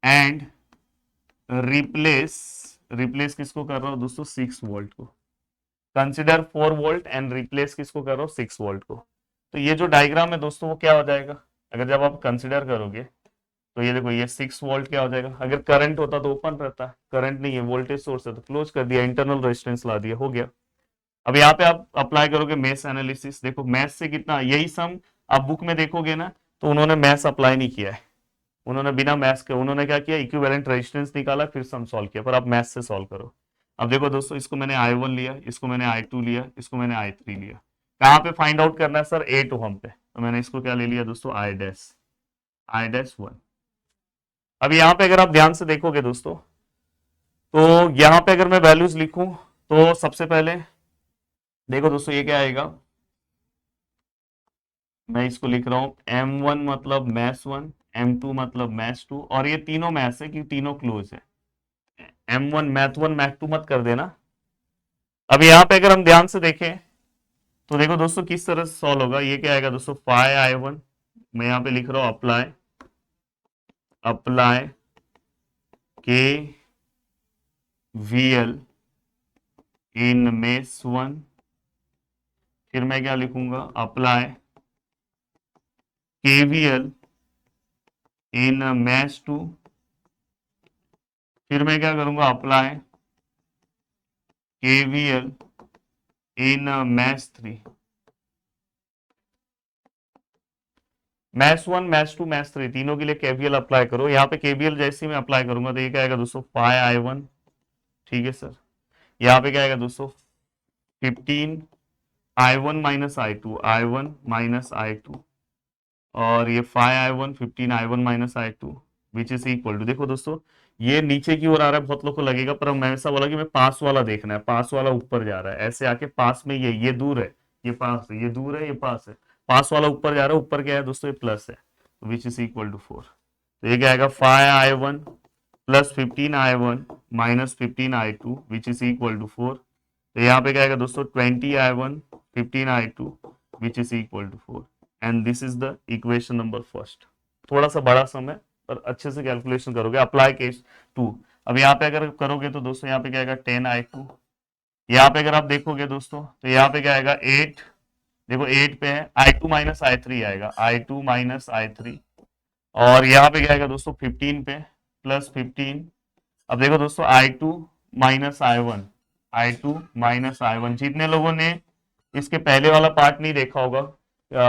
and replace, replace किसको कर रहा हूँ दोस्तों, 6 वोल्ट को। कंसिडर 4 वोल्ट एंड रिप्लेस किसको कर रहा हूँ, 6 वोल्ट को। तो ये जो डायग्राम है दोस्तों वो क्या हो जाएगा, अगर जब आप कंसिडर करोगे, तो ये देखो ये 6 वोल्ट क्या हो जाएगा, अगर करंट होता तो ओपन रहता, करंट नहीं है, वोल्टेज सोर्स है, तो क्लोज कर दिया, इंटरनल रेजिस्टेंस ला दिया, हो गया। अब यहाँ पे आप अप्लाई करोगे मैश एनालिसिस, देखो मैश से कितना, यही सम आप बुक में देखोगे ना, तो उन्होंने मैश अप्लाई नहीं किया है, उन्होंने बिना मैश के उन्होंने क्या किया, इक्विवेलेंट रेजिस्टेंस निकाला फिर सम सॉल्व किया, पर आप मैथ से सॉल्व करो। अब देखो दोस्तों, इसको मैंने I1 लिया, इसको मैंने I2 लिया, इसको मैंने I3 लिया। कहाँ पे फाइंड आउट करना है सर, 8 ओहम पे, तो मैंने इसको क्या ले लिया दोस्तों, I डैश 1। अब यहाँ पे अगर आप ध्यान से देखोगे दोस्तों, तो यहाँ पे अगर मैं वैल्यूज लिखूं, तो सबसे पहले देखो दोस्तों ये क्या आएगा, मैं इसको लिख रहा हूं M1 मतलब मैश 1, M2 मतलब मैश 2, और ये तीनों मैश है क्योंकि तीनों क्लोज है। M1 मैथ 1 मैथ 2 मत कर देना। अब यहाँ पे अगर हम ध्यान से देखें, तो देखो दोस्तों किस तरह से सॉल्व होगा, ये क्या आएगा दोस्तों 5I1, मैं यहाँ पे लिख रहा हूँ अप्लाई, अप्लाई के वी एल इन मेश 1, फिर मैं क्या लिखूंगा, अप्लाई के वी एल इन मैश 2, फिर मैं क्या करूंगा, अप्लाई के वी एल इन मैश 3। मैश 1 मैश 2 मैश 3 तीनों के लिए केवीएल अप्लाई करो। यहाँ पे केवीएल जैसे ही मैं अप्लाई करूंगा, तो ये क्या आएगा दोस्तों 5I1, ठीक है सर। यहाँ पे क्या आएगा दोस्तों 15I1 माइनस I2, और ये 5I1 15I1 minus I2 which is equal to, देखो दोस्तों ये नीचे की ओर आ रहा है, बहुत लोग को लगेगा, पर मैं ऐसा बोला कि मैं पास वाला देखना है, पास वाला ऊपर जा रहा है, ऐसे आके पास में ये दूर है, ये पास है, ये दूर है, ये पास है, पास वाला ऊपर जा रहा है, ऊपर क्या है दोस्तों, ये प्लस है, विच इज इक्वल टू 4। तो ये क्या आएगा 5I1 plus 15I1 minus 15I2 which is equal to 4। तो यहाँ पे क्या आएगा दोस्तों 20I1 15I2 which is equal to 4, and this is the equation number first. थोड़ा सा बड़ा सम है, पर अच्छे से कैलकुलेशन करोगे, अप्लाई केस 2। अब यहाँ पे अगर करोगे तो दोस्तों यहाँ पे क्या आएगा 10I2, यहाँ पे अगर आप देखोगे दोस्तों, तो यहाँ पे क्या आएगा 8, देखो 8 पे है, I2 माइनस I3 आएगा, I2 माइनस I3, और यहाँ पे क्या आएगा दोस्तों 15 पे प्लस 15। अब देखो दोस्तों I2 माइनस I1, जितने लोगों ने इसके पहले वाला पार्ट नहीं देखा होगा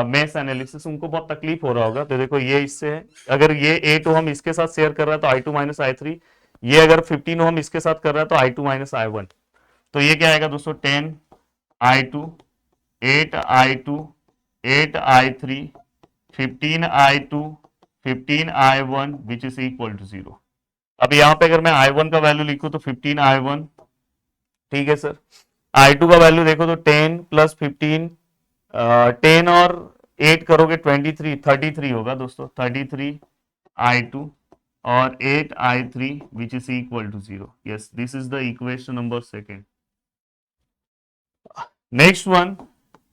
मेश एनालिसिस, उनको बहुत तकलीफ हो रहा होगा। तो देखो ये इससे है, अगर ये 8 ओहम इसके साथ शेयर कर रहा है तो I2 माइनस I3, ये अगर 15 ओहम इसके साथ कर रहा है तो I2 माइनस I1। तो ये क्या आएगा दोस्तों 10I2 8I2 8I3 15I2 15I1 which is equal to 0। अब यहाँ पे अगर मैं I1 का वैल्यू लिखूं तो 15I1, ठीक है सर। I2 का वैल्यू देखो तो 10 प्लस 15 10 और 8 करोगे 23, 33 होगा दोस्तों, 33 I2 और 8 I3 which is equal to 0। Yes, this is the equation number second. Next one,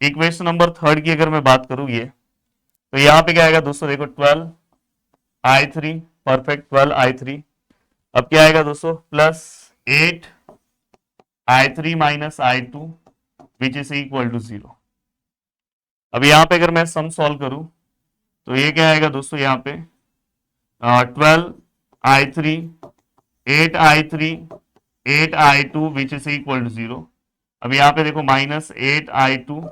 equation number third की अगर मैं बात करूं ये, तो यहां पे क्या आएगा दोस्तों, देखो 12I3, परफेक्ट 12I3। अब क्या आएगा दोस्तों, plus 8I3 minus I2 which is equal to 0। अब यहां पे अगर मैं सम सॉल्व करूं तो ये क्या आएगा दोस्तों, यहाँ पे 12I3, 8I3, 8I2 which is equal to 0। अब यहाँ पे देखो माइनस 8I2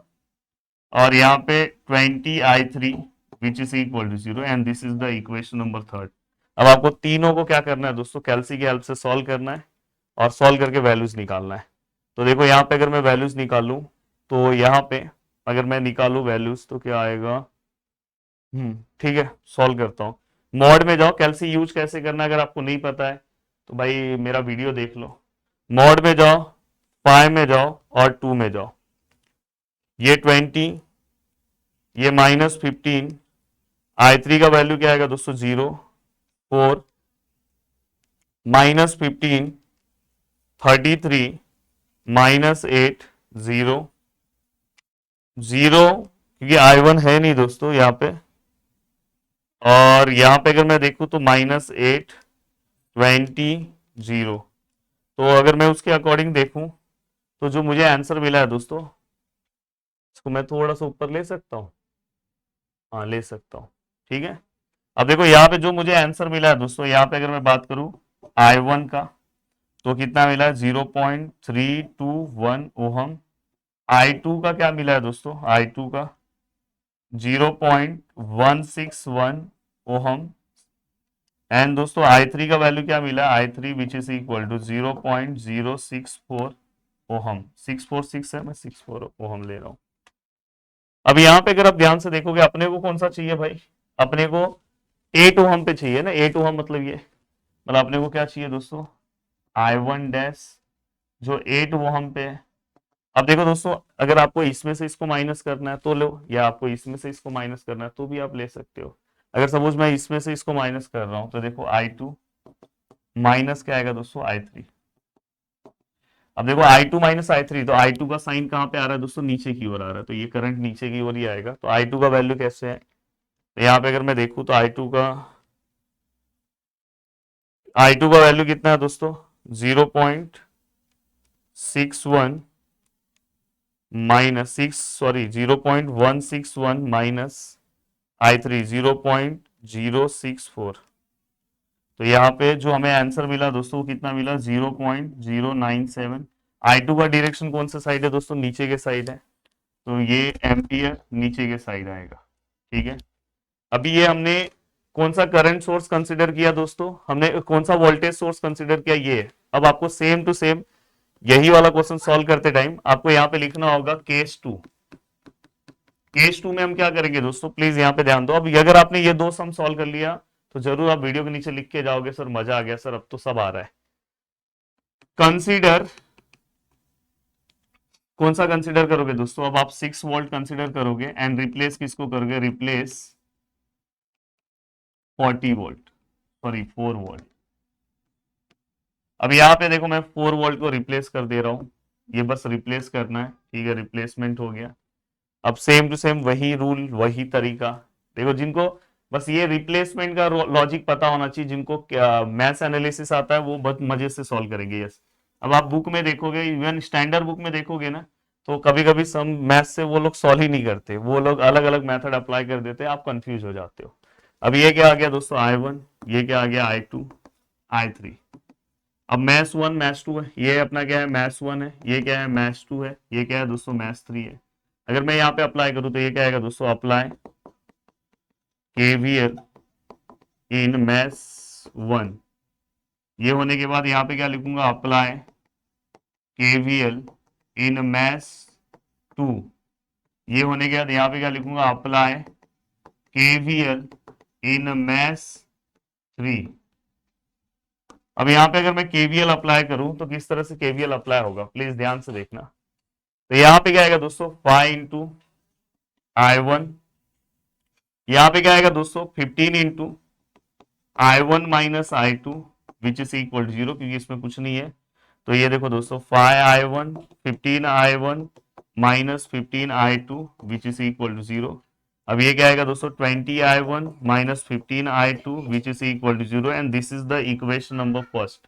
और यहाँ पे 20I3 which is equal to 0 and this is the equation number third. अब आपको तीनों को क्या करना है दोस्तों, कैलसी की हेल्प से सॉल्व करना है और सॉल्व करके वैल्यूज निकालना है। तो देखो यहाँ पे अगर मैं वैल्यूज निकालूं तो यहाँ पे अगर मैं निकालू वैल्यूज तो क्या आएगा, ठीक है, सॉल्व करता हूँ। मॉड में जाओ, कैलसी यूज कैसे करना है अगर आपको नहीं पता है तो भाई मेरा वीडियो देख लो। मॉड में जाओ, 5 में जाओ और 2 में जाओ। ये 20, ये -15, I3 का वैल्यू क्या आएगा दोस्तों, 0, 4, -15, 33, -8, 0, 0, क्योंकि I1 है नहीं दोस्तों यहाँ पे। और यहां पे अगर मैं देखूं तो -8, 20, 0। तो अगर मैं उसके अकॉर्डिंग देखूं तो जो मुझे आंसर मिला है दोस्तों, इसको मैं थोड़ा सा ऊपर ले सकता हूं, हाँ ले सकता हूं, ठीक है। अब देखो यहाँ पे जो मुझे आंसर मिला है दोस्तों, यहाँ पे अगर मैं बात करूं I1 का तो कितना मिला है, 0.321 ओहम। I2 का क्या मिला है दोस्तों, I2 का 0.161 ओहम। एंड दोस्तों I3 का वैल्यू क्या मिला, I3 which is equal to 0.064 ohm. 646 है, मैं 64 ओहम ले रहा हूं। अब यहाँ पे अगर आप ध्यान से देखोगे, अपने को कौन सा चाहिए भाई, अपने को 8 ओहम पे चाहिए ना, 8 ओहम मतलब ये, मतलब अपने को क्या चाहिए दोस्तों, I1 डैश जो 8 ओहम पे है। अब देखो दोस्तों, अगर आपको इसमें से इसको माइनस करना है तो लो, या आपको इसमें से इसको माइनस करना है तो भी आप ले सकते हो। अगर सपोज मैं इसमें से इसको माइनस कर रहा हूं तो देखो I2 माइनस क्या आएगा दोस्तों, I3। अब देखो I2 माइनस I3, तो I2 का साइन कहां पे आ रहा है दोस्तों, नीचे की ओर आ रहा है, तो ये करंट नीचे की ओर ही आएगा। तो I2 का वैल्यू कैसे है, तो यहाँ पे अगर मैं देखूं तो I2 का वैल्यू कितना है दोस्तों, 0.61 माइनस 0.161 माइनस I3 0.064। तो यहाँ पे जो हमें आंसर मिला दोस्तों वो कितना मिला, 0.097। I2 का डायरेक्शन कौन सा साइड है दोस्तों, नीचे के साइड है, तो ये एम्पियर नीचे के साइड आएगा, ठीक है। अभी ये हमने कौन सा करंट सोर्स कंसिडर किया दोस्तों, हमने कौन सा वोल्टेज सोर्स कंसिडर किया, ये है। अब आपको सेम टू सेम यही वाला क्वेश्चन सॉल्व करते टाइम आपको यहाँ पे लिखना होगा केस 2। केस 2 में हम क्या करेंगे दोस्तों, प्लीज यहाँ पे ध्यान दो। अब अगर आपने ये दो सम सॉल्व कर लिया तो जरूर आप वीडियो के नीचे लिख के जाओगे, सर मजा आ गया सर, अब तो सब आ रहा है। कंसीडर, कौन सा कंसीडर करोगे दोस्तों, अब आप 6 वोल्ट कंसीडर करोगे एंड रिप्लेस किसको करोगे, रिप्लेस 40 वोल्ट, सॉरी 4 वोल्ट। अब यहाँ पे देखो मैं 4 वोल्ट को रिप्लेस कर दे रहा हूं, ये बस रिप्लेस करना है, ठीक है, रिप्लेसमेंट हो गया। अब सेम टू सेम वही रूल वही तरीका, देखो जिनको बस ये रिप्लेसमेंट का लॉजिक पता होना चाहिए, जिनको मैथ्स एनालिसिस आता है वो बहुत मजे से सॉल्व करेंगे। यस, अब आप बुक में देखोगे, इवन स्टैंडर्ड बुक में देखोगे ना, तो कभी कभी सम मैथ्स से वो लोग सॉल्व ही नहीं करते, वो लोग अलग अलग मेथड अप्लाई कर देते हैं, आप कंफ्यूज हो जाते हो। अब ये क्या आ गया दोस्तों, I1, ये क्या आ गया I2, I3। अब मैथ्स 1 मैथ्स 2 है, ये अपना क्या है, मैथ्स 1 है, ये क्या है, मैथ्स 2 है, ये क्या है दोस्तों, मैथ्स 3 है। अगर मैं यहाँ पे अप्लाई करूं तो ये क्या आएगा दोस्तों, अप्लाई KVL इन मैथ्स 1। ये होने के बाद यहाँ पे क्या लिखूंगा, अप्लाई KVL इन मैथ्स 2। ये होने के बाद यहाँ पे क्या लिखूंगा, अप्लाई KVL इन मैथ्स 3। अब यहाँ पे अगर मैं KVL अप्लाई करूं तो किस तरह से KVL अप्लाई होगा, प्लीज ध्यान से देखना। तो यहाँ पे क्या आएगा दोस्तों, 5 इंटू I1, यहाँ पे क्या आएगा दोस्तों 15 into I1 minus I2 which is equal to 0, क्योंकि इसमें कुछ नहीं है। तो ये देखो दोस्तों 5I1 15I1 minus 15I2 which is equal to 0। अब ये क्या आएगा दोस्तों 20I1 minus 15I2 which is equal to 0, and this is the equation number first.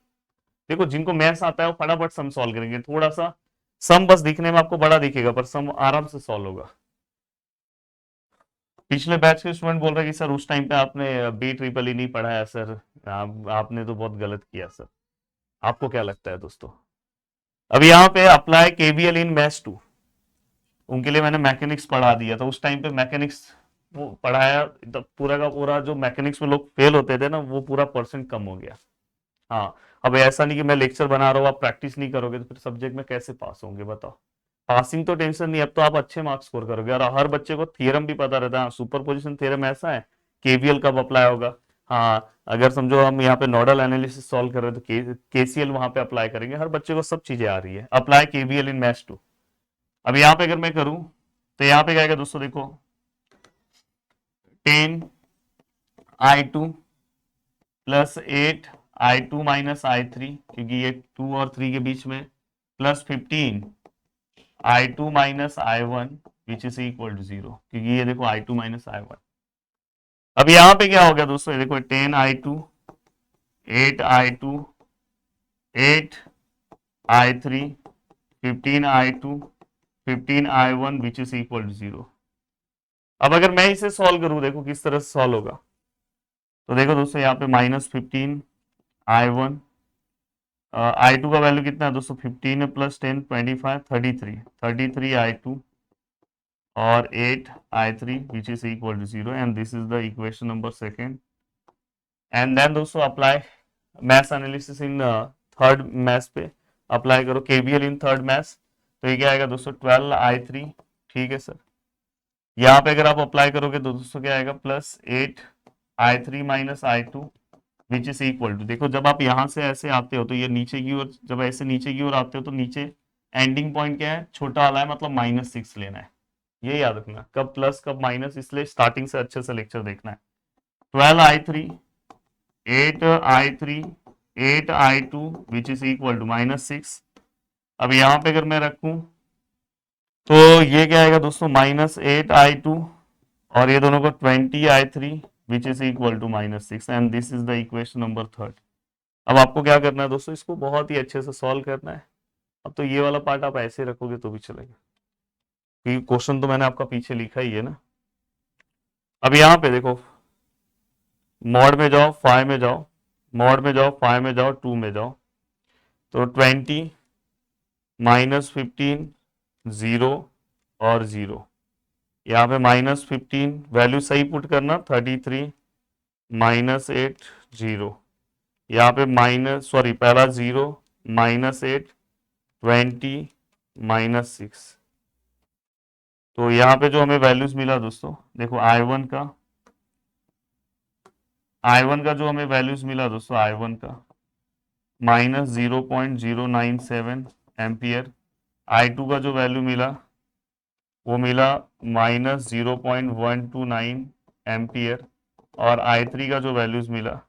देखो जिनको मैथ्स आता है वो फटाफट सम सॉल्व करेंगे, थोड़ा सा सम बस दिखने में आपको बड़ा दिखेगा पर सम आराम से सॉल्व होगा। पिछले बैच के स्टूडेंट बोल रहे हैं कि सर उस टाइम पे आपने बी ट्रिपल ई नहीं पढ़ाया सर, आपने तो बहुत गलत किया सर। आपको क्या लगता है दोस्तों? अभी यहाँ पे अप्लाई केवीएल इन मैथ्स 2, उनके लिए मैंने मैकेनिक्स पढ़ा दिया था। उस टाइम पे मैकेनिक्स वो पढ़ाया, तो पूरा का पूरा जो मैकेनिक्स में लोग फेल होते थे ना, वो पूरा परसेंट कम हो गया। हाँ, अब ऐसा नहीं कि मैं लेक्चर बना रहा हूँ आप प्रैक्टिस नहीं करोगे तो फिर सब्जेक्ट में कैसे पास होंगे बताओ। पासिंग तो टेंशन नहीं, अब तो आप अच्छे मार्क्स स्कोर करोगे, और हर बच्चे को थियरम भी पता रहता है। सुपर पोजिशन थियरम ऐसा है, केवीएल कब अप्लाई होगा। हाँ, अगर समझो हम यहाँ पे नोडल एनालिसिस सॉल्व कर रहे हैं तो केसीएल वहां पे अप्लाई करेंगे। हर बच्चे को सब चीजें आ रही है। Apply KVL in maths 2। अब यहाँ पे अगर मैं करूं तो यहाँ पे क्या आएगा दोस्तों, देखो 10I2 plus 8I2 minus I3, क्योंकि ये 2 और 3 के बीच में, plus 15I2 minus I1 which is equal to 0, क्योंकि ये देखो I2 माइनस I1। अब यहां पे क्या हो गया दोस्तों, ये देखो 10I2 8I2 8I3 15I2 15I1 which is equal to 0। अब अगर मैं इसे सॉल्व करूं, देखो किस तरह से सॉल्व होगा। तो देखो दोस्तों यहाँ पे माइनस 15I1, I2 का वैल्यू कितना है दोस्तों 15 है प्लस 10 25 33I2 और 8I3 which is equal to 0, and this is the equation number second. And then दोस्तों apply mesh analysis in third mesh पे, अप्लाई करो केवीएल इन थर्ड मैथ्स। तो ये क्या आएगा दोस्तों 12I3, ठीक है सर। यहाँ पे अगर आप अप्लाई करोगे तो दोस्तों क्या आएगा plus 8I3 minus I2 which is equal to, देखो जब आप यहां से ऐसे आते हो तो ये नीचे की ओर, जब ऐसे नीचे की ओर आते हो तो नीचे एंडिंग पॉइंट क्या है, छोटा वाला है, मतलब -6 लेना है। ये याद रखना, कब प्लस कब माइनस, इसलिए स्टार्टिंग से अच्छे से लेक्चर देखना है। 12I3 8I3 8I2 which is equal to -6। अब यहाँ पे अगर मैं रखूं तो ये क्या आएगा दोस्तों -8I2, और ये दोनों को 20I3 which is equal to -6, and this is the equation number third. अब आपको क्या करना है दोस्तों, इसको बहुत ही अच्छे से सॉल्व करना है। अब तो ये वाला पार्ट आप ऐसे रखोगे तो भी चलेगा, क्योंकि क्वेश्चन तो मैंने आपका पीछे लिखा ही है ना। अब यहाँ पे देखो मॉड में जाओ, फाइव में जाओ, मॉड में जाओ, फाइव में जाओ, टू में जाओ, तो 20 -15 0 और 0, यहाँ पे -15 वैल्यू सही पुट करना, 33 -8 0, यहाँ पे माइनस सॉरी पहला 0 -8 20 -6। तो यहाँ पे जो हमें वैल्यूज मिला दोस्तों, देखो I1 का जो हमें वैल्यूज मिला दोस्तों, I1 का -0.097 एम्पियर, I2 का जो वैल्यू मिला वो मिला -0.129 एम्पियर, और I3 का जो वैल्यूज मिला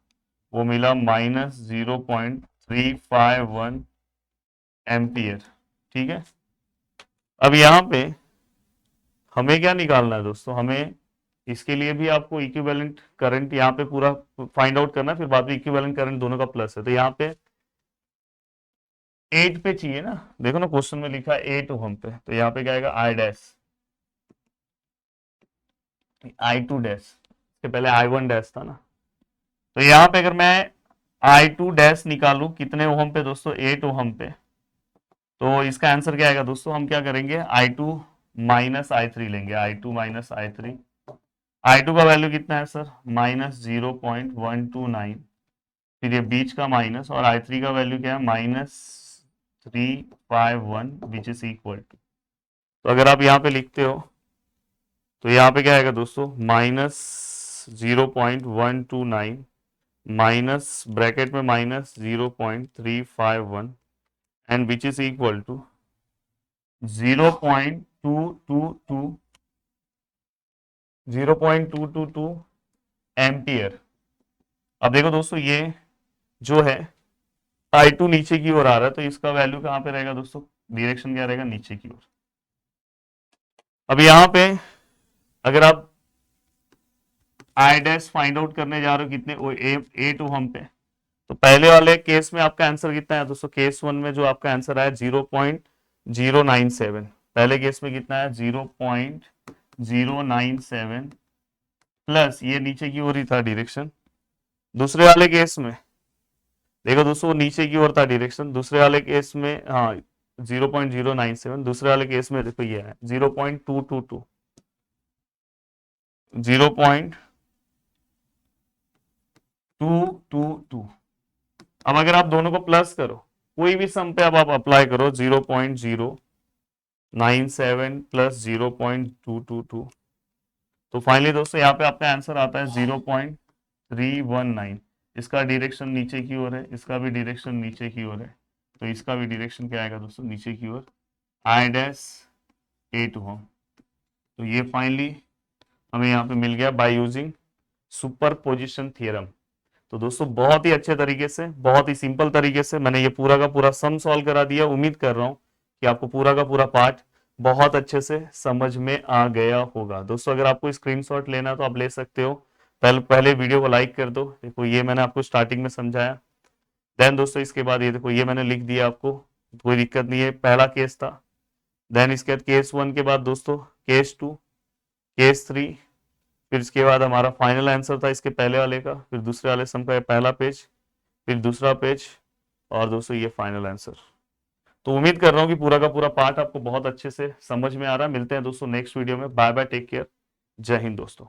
वो मिला -0.351 एम्पियर, ठीक है। अब यहाँ पे हमें क्या निकालना है दोस्तों, हमें इसके लिए भी आपको इक्विवेलेंट करंट यहाँ पे पूरा फाइंड आउट करना है, फिर बाद में इक्विवेलेंट करंट दोनों का प्लस है। तो यहाँ पे 8 पे चाहिए ना, देखो ना क्वेश्चन में लिखा है 8 ओहम पे, तो यहाँ पे क्या आएगा I2 डैश, इसके पहले I1 डैश था ना। तो यहाँ पे अगर मैं I2 डैश निकालू कितने ओहम पे दोस्तों, 8 ओहम पे, तो इसका आंसर क्या आएगा दोस्तों, हम क्या करेंगे I2 माइनस I3 लेंगे, I2 माइनस I3। I2 का वैल्यू कितना है सर -0.129, फिर ये बीच का माइनस, और I3 का वैल्यू क्या है -351 विच इज इक्वल टू, तो अगर आप यहाँ पे लिखते हो तो यहाँ पे क्या आएगा दोस्तों -0.129 माइनस ब्रैकेट में -0.351 and which is equal to 0.222 0.222 ampere. अब देखो दोस्तों, ये जो है I2 नीचे की ओर आ रहा है, तो इसका वैल्यू कहां पे रहेगा दोस्तों, डायरेक्शन क्या रहेगा, नीचे की ओर। अब यहां पे अगर आप आई डैश फाइंड आउट करने जा रहे हो कितने, वो ए टू हम पे, तो पहले वाले केस में आपका आंसर कितना है दोस्तों, केस 1 में जो आपका आंसर आया 0.097, पहले केस में कितना है 0.097 प्लस ये नीचे की ओर ही था डायरेक्शन। दूसरे वाले केस में देखो दोस्तों, वो नीचे की ओर था डायरेक्शन, दूसरे वाले केस में हाँ 0.097, दूसरे वाले केस में देखो ये है 0.222, 0.222। अब अगर आप दोनों को प्लस करो, कोई भी सम पे अब आप अप्लाई करो, 0.097 प्लस 0.222, तो फाइनली दोस्तों यहाँ पे आपका आंसर आता है 0.319। इसका डायरेक्शन नीचे की ओर है, इसका भी डायरेक्शन नीचे की ओर है, तो इसका भी डायरेक्शन क्या आएगा दोस्तों, नीचे की ओर, I dash A two home. तो ये फाइनली हमें यहाँ पे मिल गया बाय यूजिंग सुपरपोजिशन थ्योरम। तो दोस्तों बहुत ही अच्छे तरीके से, बहुत ही सिंपल तरीके से मैंने ये पूरा का पूरा सम सॉल्व करा दिया। उम्मीद कर रहा हूँ कि आपको पूरा का पूरा पार्ट बहुत अच्छे से समझ में आ गया होगा। दोस्तों अगर आपको स्क्रीनशॉट लेना है तो आप ले सकते हो। पहले वीडियो को लाइक कर दो। देखो ये मैंने आपको स्टार्टिंग में समझाया। देन दोस्तों इसके बाद ये देखो, ये मैंने लिख दिया आपको, कोई दिक्कत नहीं है, पहला केस था। देन इसके बाद केस 1 के बाद दोस्तों केस 2, केस 3, फिर इसके बाद हमारा फाइनल आंसर था इसके पहले वाले का, फिर दूसरे वाले सम का पहला पेज, फिर दूसरा पेज, और दोस्तों ये फाइनल आंसर। तो उम्मीद कर रहा हूँ कि पूरा का पूरा पार्ट आपको बहुत अच्छे से समझ में आ रहा है। मिलते हैं दोस्तों नेक्स्ट वीडियो में। बाय बाय, टेक केयर, जय हिंद दोस्तों।